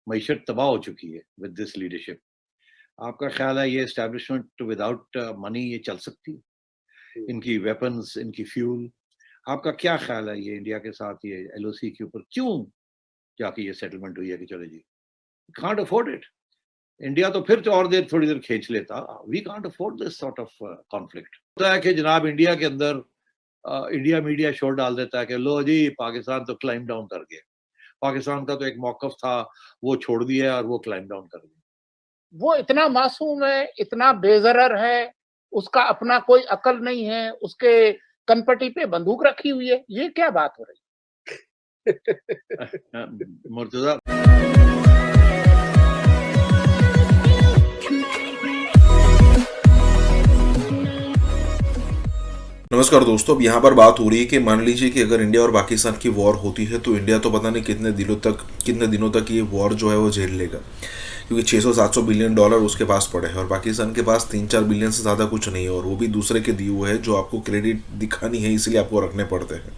मईशत तबाह हो चुकी है विद दिस लीडरशिप। आपका ख्याल है ये एस्टैब्लिशमेंट विदाउट मनी ये चल सकती है? इनकी वेपन्स, इनकी फ्यूल, आपका क्या ख्याल है ये इंडिया के साथ ये एलओसी के ऊपर क्यों जाके ये सेटलमेंट हुई है कि चलो जी, कांट अफोर्ड इट। इंडिया तो फिर तो और देर थोड़ी देर खींच लेता। We can't afford this sort of conflict. होता है कि जनाब इंडिया के अंदर इंडिया मीडिया शोर डाल देता है कि लो जी पाकिस्तान तो क्लाइम डाउन कर गया। पाकिस्तान का तो एक मौकफ था, वो छोड़ दिया और वो क्लाइम डाउन कर गया। वो इतना मासूम है, इतना बेज़रर है, उसका अपना कोई अकल नहीं है, उसके कनपटी पे बंदूक रखी हुई है। ये क्या बात हो रही है? मुर्तजा नमस्कार दोस्तों, अब यहाँ पर बात हो रही है कि मान लीजिए कि अगर इंडिया और पाकिस्तान की वॉर होती है तो इंडिया तो पता नहीं कितने दिनों तक ये वॉर जो है वो झेल लेगा, क्योंकि 600-700 बिलियन डॉलर उसके पास पड़े हैं और पाकिस्तान के पास 3-4 बिलियन से ज़्यादा कुछ नहीं है, और वो भी दूसरे के दिए हुए हैं जो आपको क्रेडिट दिखानी है, इसलिए आपको रखने पड़ते हैं।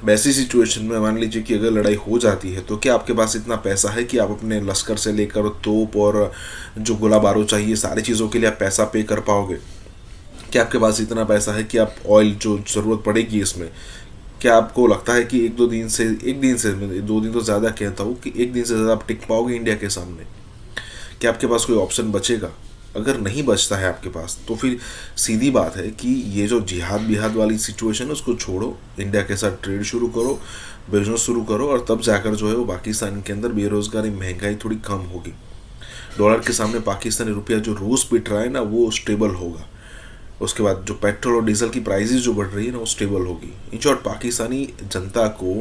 वैसी सिचुएशन में मान लीजिए कि अगर लड़ाई हो जाती है तो क्या आपके पास इतना पैसा है कि आप अपने लश्कर से लेकर तोप और जो गोला बारूद चाहिए सारी चीज़ों के लिए आप पैसा पे कर पाओगे? क्या आपके पास इतना पैसा है कि आप ऑयल जो ज़रूरत पड़ेगी इसमें, क्या आपको लगता है कि एक दिन से 2 दिन तो ज़्यादा कहता हूँ कि एक दिन से ज़्यादा आप टिक पाओगे इंडिया के सामने? क्या आपके पास कोई ऑप्शन बचेगा? अगर नहीं बचता है आपके पास तो फिर सीधी बात है कि ये जो जिहाद वाली सिचुएशन है उसको छोड़ो, इंडिया के साथ ट्रेड शुरू करो, बिजनेस शुरू करो, और तब जाकर जो है वो पाकिस्तान के अंदर बेरोज़गारी, महंगाई थोड़ी कम होगी। डॉलर के सामने पाकिस्तानी रुपया जो रोज़ पिट रहा है ना वो स्टेबल होगा। उसके बाद जो पेट्रोल और डीजल की प्राइसेस जो बढ़ रही है ना वो स्टेबल होगी। इन शॉर्ट पाकिस्तानी जनता को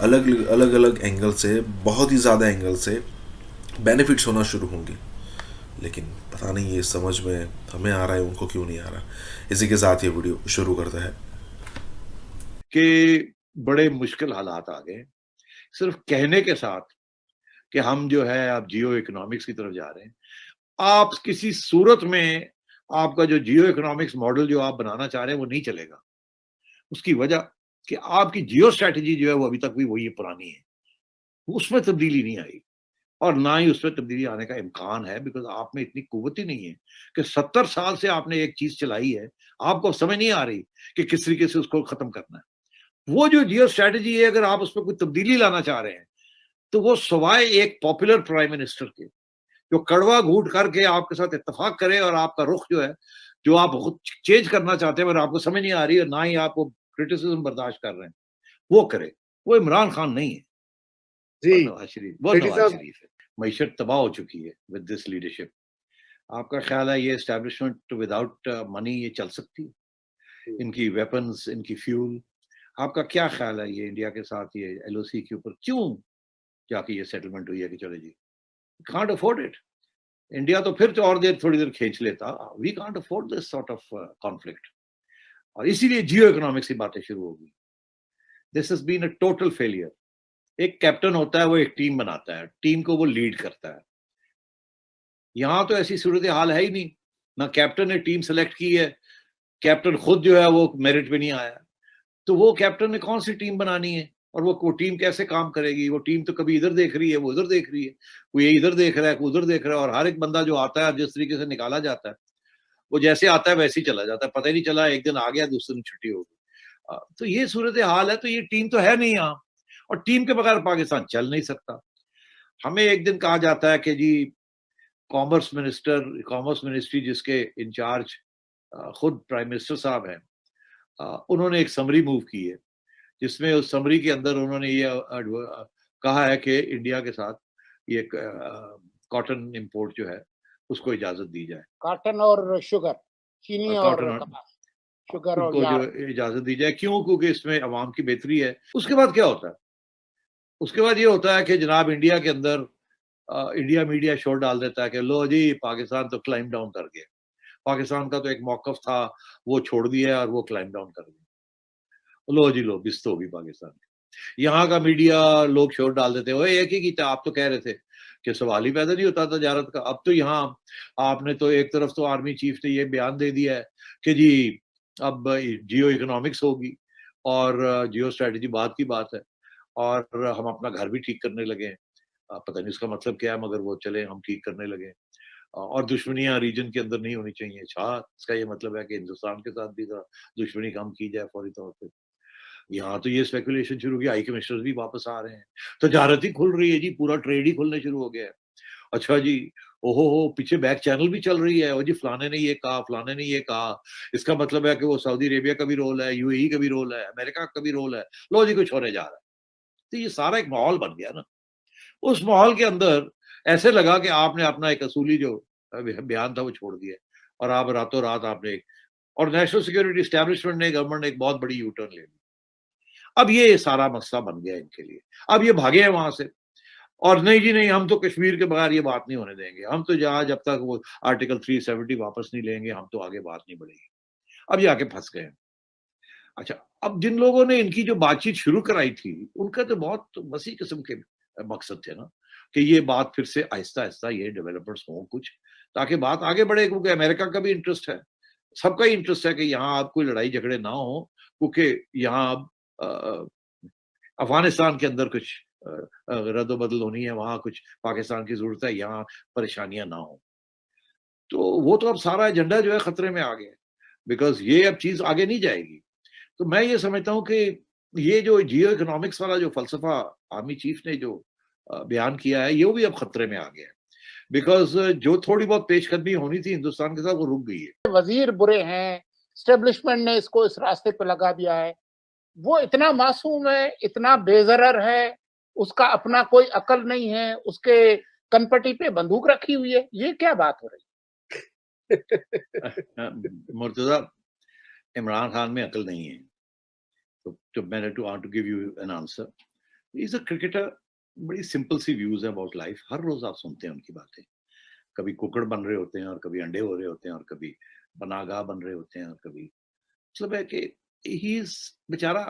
अलग अलग अलग एंगल से, बहुत ही ज़्यादा एंगल से बेनिफिट्स होना शुरू होंगे। लेकिन पता नहीं ये समझ में हमें आ रहा है, उनको क्यों नहीं आ रहा। इसी के साथ ये वीडियो शुरू करता है कि बड़े मुश्किल हालात आ गए सिर्फ कहने के साथ कि हम जो है अब जियो इकोनॉमिक्स की तरफ जा रहे हैं। आप किसी सूरत में आपका जो जियो इकोनॉमिक्स मॉडल जो आप बनाना चाह रहे हैं वो नहीं चलेगा। उसकी वजह कि आपकी जियो स्ट्रैटेजी जो है वो अभी तक भी वही पुरानी है, उसमें तब्दीली नहीं आई और ना ही उसमें तब्दीली आने का इम्कान है, बिकॉज आप में इतनी कुव्वत ही नहीं है कि 70 साल से आपने एक चीज चलाई है, आपको समझ नहीं आ रही कि किस तरीके से उसको खत्म करना है। वो जो जियो स्ट्रैटेजी है, अगर आप उसमें कोई तब्दीली लाना चाह रहे हैं तो वो सवाए एक पॉपुलर प्राइम मिनिस्टर के जो कड़वा घूट करके आपके साथ इत्तेफाक करे और आपका रुख जो है, जो आप खुद चेंज करना चाहते हैं मगर आपको समझ नहीं आ रही है, ना ही आप वो क्रिटिसिज्म बर्दाश्त कर रहे हैं, वो करे। वो इमरान खान नहीं है, वो जी, नवाज शरीफ है। मईशत तबाह हो चुकी है विद दिस लीडरशिप। आपका ख्याल है ये एस्टैब्लिशमेंट विदाउट मनी ये चल सकती है? इनकी वेपन्स, इनकी फ्यूल, आपका क्या ख्याल है ये इंडिया के साथ ये एलओसी के ऊपर क्यों जाके ये सेटलमेंट हुई है कि चलो जी, कांट अफोर्ड इट। इंडिया तो फिर तो और देर थोड़ी देर खींच लेता। We can't afford this sort of conflict. और इसीलिए जियो इकोनॉमिक्स की बातें शुरू हो गई। This has been a total failure. एक कैप्टन होता है, वो एक टीम बनाता है, टीम को वो लीड करता है। यहां तो ऐसी सूरत हाल है ही नहीं, ना कैप्टन ने टीम सेलेक्ट की है, कैप्टन खुद जो है वो मेरिट पे नहीं आया, तो वो कैप्टन ने कौन सी टीम बनानी है और वो टीम कैसे काम करेगी? वो टीम तो कभी इधर देख रही है, वो उधर देख रही है, कोई इधर देख रहा है, कोई उधर देख रहा है, और हर एक बंदा जो आता है जिस तरीके से निकाला जाता है, वो जैसे आता है वैसे ही चला जाता है, पता ही नहीं चला एक दिन आ गया दूसरे दिन छुट्टी हो गई। तो ये सूरत हाल है। तो ये टीम तो है नहीं यहाँ, और टीम के बगैर पाकिस्तान चल नहीं सकता। हमें एक दिन कहा जाता है कि जी कॉमर्स मिनिस्ट्री जिसके इंचार्ज खुद प्राइम मिनिस्टर साहब हैं, उन्होंने एक समरी मूव की है, जिसमें उस समरी के अंदर उन्होंने ये कहा है कि इंडिया के साथ ये कॉटन इंपोर्ट जो है उसको इजाजत दी जाए। कॉटन और शुगर, चीनी और कॉटन कपास, शुगर और उनको जो यार्न। इजाजत दी जाए, क्यों? क्योंकि इसमें अवाम की बेहतरी है। उसके बाद क्या होता है? उसके बाद ये होता है कि जनाब इंडिया के अंदर इंडिया मीडिया शोर डाल देता है कि लो जी पाकिस्तान तो क्लाइम डाउन कर गया। पाकिस्तान का तो एक मौकफ था, वो छोड़ दिया और वो क्लाइम डाउन कर गया। लो जी लो, बिस्त होगी पाकिस्तान। यहाँ का मीडिया लोग शोर डाल देते हैं, एक ही था, आप तो कह रहे थे कि सवाल ही पैदा नहीं होता तजारत का। अब तो यहाँ आपने तो एक तरफ तो आर्मी चीफ ने ये बयान दे दिया है कि जी अब जियो इकोनॉमिक्स होगी और जियो स्ट्रेटजी बाद की बात है, और हम अपना घर भी ठीक करने लगे हैं। पता नहीं उसका मतलब क्या है, मगर वो चले हम ठीक करने लगे। और दुश्मनियां रीजन के अंदर नहीं होनी चाहिए। अच्छा, इसका ये मतलब है कि हिंदुस्तान के साथ भी दुश्मनी कम की जाए फौरी तौर पे। यहाँ तो ये स्पेकुलेशन शुरू हो गया, हाई कमिश्नर्स भी वापस आ रहे हैं, तजारत ही खुल रही है जी, पूरा ट्रेड ही खुलने शुरू हो गया है। अच्छा जी, ओहो हो, पीछे बैक चैनल भी चल रही है, ओ जी फलाने ने ये कहा, फलाने ने ये कहा, इसका मतलब है कि वो सऊदी अरेबिया का भी रोल है, यूएई का भी रोल है, अमेरिका का भी रोल है, लो जी कुछ होने जा रहा है। तो ये सारा एक माहौल बन गया ना। उस माहौल के अंदर ऐसे लगा कि आपने अपना एक असूली जो बयान था वो छोड़ दिया और आप रातों रात आपने और नेशनल सिक्योरिटी एस्टेब्लिशमेंट ने, गवर्नमेंट ने एक बहुत बड़ी यू टर्न ले ली। अब ये सारा मसला बन गया इनके लिए। अब ये भागे हैं वहां से और नहीं जी नहीं, हम तो कश्मीर के बगैर ये बात नहीं होने देंगे, हम तो जहां जब तक वो आर्टिकल 370 वापस नहीं लेंगे हम तो आगे बात नहीं बढ़ेगी। अब ये आके फंस गए। अच्छा, अब जिन लोगों ने इनकी जो बातचीत शुरू कराई थी उनका तो बहुत वसी किस्म के मकसद थे ना, कि ये बात फिर से आहिस्ता आहिस्ता ये डेवलपर्स हों कुछ, ताकि बात आगे बढ़े, क्योंकि अमेरिका का भी इंटरेस्ट है, सबका ही इंटरेस्ट है कि यहाँ आप कोई लड़ाई झगड़े ना हो, क्योंकि यहाँ अब अफगानिस्तान के अंदर कुछ रद्द-बदल होनी है, वहाँ कुछ पाकिस्तान की ज़रूरत है, यहाँ परेशानियाँ ना हो। तो वो तो अब सारा एजेंडा जो है खतरे में आ गया है, बिकॉज़ ये अब चीज़ आगे नहीं जाएगी। तो मैं ये समझता हूँ कि ये जो जियो इकोनॉमिक्स वाला जो फ़लसफ़ा आर्मी चीफ ने जो बयान किया है, ये भी अब खतरे में आ गया है। बिकॉज़ जो थोड़ी बहुत पेशकदमी होनी थी हिंदुस्तान के साथ, वो रुक गई है। वजीर बुरे हैं, एस्टेब्लिशमेंट ने इसको इस रास्ते पे लगा दिया है। वो इतना मासूम है, इतना बेज़रर है, उसका अपना कोई अकल नहीं है, उसके कनपटी पे बंदूक रखी हुई है। ये क्या बात हो रही मुर्तज़ा, इमरान खान में अकल नहीं है। तो मैंने to want to give you an answer. He is a cricketer, बड़ी सिंपल सी व्यूज़ है अबाउट लाइफ। हर रोज़ आप सुनते हैं उनकी बातें। कभी कुक्कड़ बन रहे होते हैं और कभी अंडे हो रहे होते हैं और कभी पनाहगाह बन रहे होते हैं और कभी मतलब है कि ही इज़ बेचारा,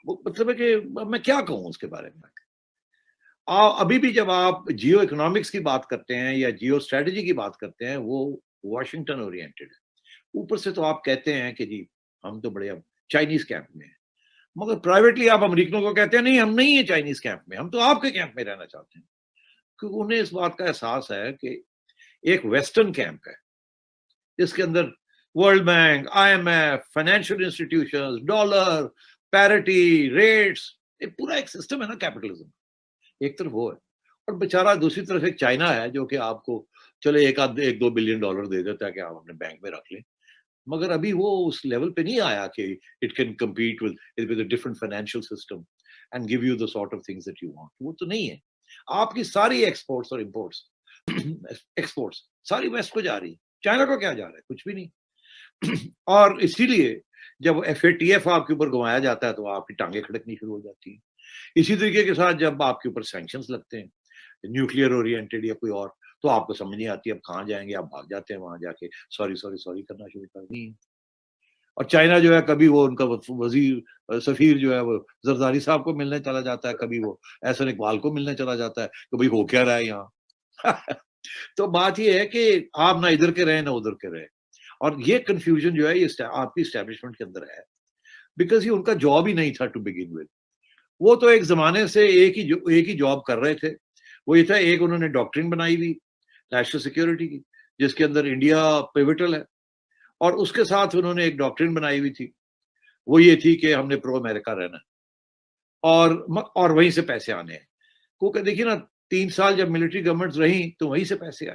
वो मतलब है कि मैं क्या कहूँ उसके बारे में। अभी भी जब आप जियो इकोनॉमिक्स की बात करते हैं या जियो स्ट्रेटजी की बात करते हैं, वो वाशिंगटन ओरिएंटेड है। ऊपर से तो आप कहते हैं कि जी हम तो बड़े अब चाइनीज कैंप में हैं, मगर प्राइवेटली आप अमेरिकनों को कहते हैं नहीं हम नहीं है चाइनीज कैंप में, हम तो आपके कैंप में रहना चाहते हैं। क्योंकि उन्हें इस बात का एहसास है कि एक वेस्टर्न कैंप है जिसके अंदर world bank, IMF, financial institutions, dollar, parity, rates, ये पूरा एक सिस्टम है ना कैपिटलिज्म। एक तरफ वो है और बेचारा दूसरी तरफ एक चाइना है जो कि आपको चले एक दो बिलियन डॉलर दे देता है कि आप अपने बैंक में रख लें, मगर अभी वो उस लेवल पे नहीं आया कि it can compete with a different financial system and give you the sort of things that you want. वो तो नहीं है। आपकी सारी एक्सपोर्ट्स और इंपोर्ट्स एक्सपोर्ट्स सारी वेस्ट को जा रही है, चाइना को क्या जा रहा है, कुछ भी नहीं। और इसीलिए जब FATF आपके ऊपर घुमाया जाता है तो आपकी टांगे खड़कनी शुरू हो जाती है। इसी तरीके के साथ जब आपके ऊपर सैंक्शंस लगते हैं, न्यूक्लियर ओरिएंटेड या कोई और, तो आपको समझ नहीं आती अब कहाँ जाएंगे, आप भाग जाते हैं वहां जाके सॉरी सॉरी सॉरी करना शुरू कर दी। और चाइना जो है कभी वो उनका वजीर सफीर जो है वो जरदारी साहब को मिलने चला जाता है, कभी वो एहसन इकबाल को मिलने चला जाता है कि भाई हो क्या रहा है यहाँ। तो बात ये है कि आप ना इधर के रहे ना उधर के रहे, और ये कंफ्यूजन जो है ये आपकी एस्टेब्लिशमेंट के अंदर है, बिकॉज ये उनका जॉब ही नहीं था टू बिगिन विद। वो तो एक जमाने से एक ही जॉब कर रहे थे। वो ये था, एक उन्होंने डॉक्ट्रिन बनाई हुई नेशनल सिक्योरिटी की जिसके अंदर इंडिया पिवटल है, और उसके साथ उन्होंने एक डॉक्ट्रिन बनाई हुई थी, वो ये थी कि हमने प्रो अमेरिका रहना और वहीं से पैसे आने हैं। क्योंकि देखिए ना, 3 साल जब मिलिट्री गवर्नमेंट्स रही तो वहीं से पैसे आए।